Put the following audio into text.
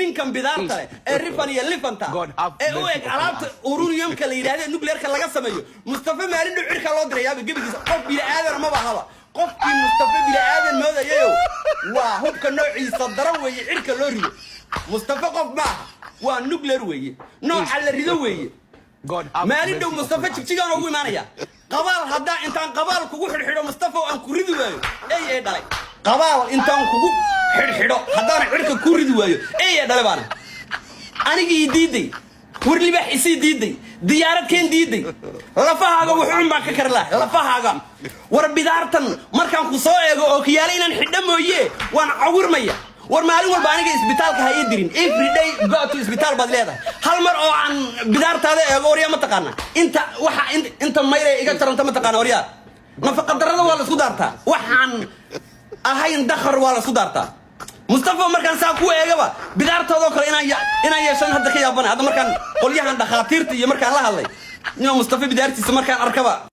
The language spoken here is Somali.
ninkan bidaarta leh ee rifan iyo lifanta ee u eg alaabta ururiyumka la yiraahdo nuclearka laga sameeyo Mustafa maalin dhow cirka loo diray yaaba gabigiisa qof bini aadan ma bahaba qofkii Mustafa bini aadan moodayo waa hubka noociisa daran weeye cirka loo rido Mustafa qof ma waa nuclear weeye nooca la rido weeye maalin dhow Mustafa jigjigan ugu imaanaya qabaal hadaa intaan qabaal kugu xidhiidho Mustafa aan ku ridi waayo ay dhalay qabaal intaan kugu xidhiidho hadaan cirka ku ridi waayo ay dhalay baan anigii diiday warli baa xisi diiday diyaarad keen diiday lafahaaga wuxuu baan ka karlaa lafahaaga war bidaartan markaan ku soo eego oo kiyaala inaan xidho mooyee waan cawirmaya war maalin walba aniga isbitaalka hay dirin every day go to isbitaal baad leedahay hal mar oo aan bidaartaada eego wariya ma taqaana inta mayre iga taranta ma taqaana wariya nafaqa darada waa la isku daartaa waxaan ahayn dakhar waa la isku daartaa Mustafa markaan saa ku eegaba bidaartooda kale inaan yeeshan hadda ka yaabana hadda markaan qolyahan dhaqaatiirta iyo markaan la hadlay Mustafa bidaartiisa markaan arkaba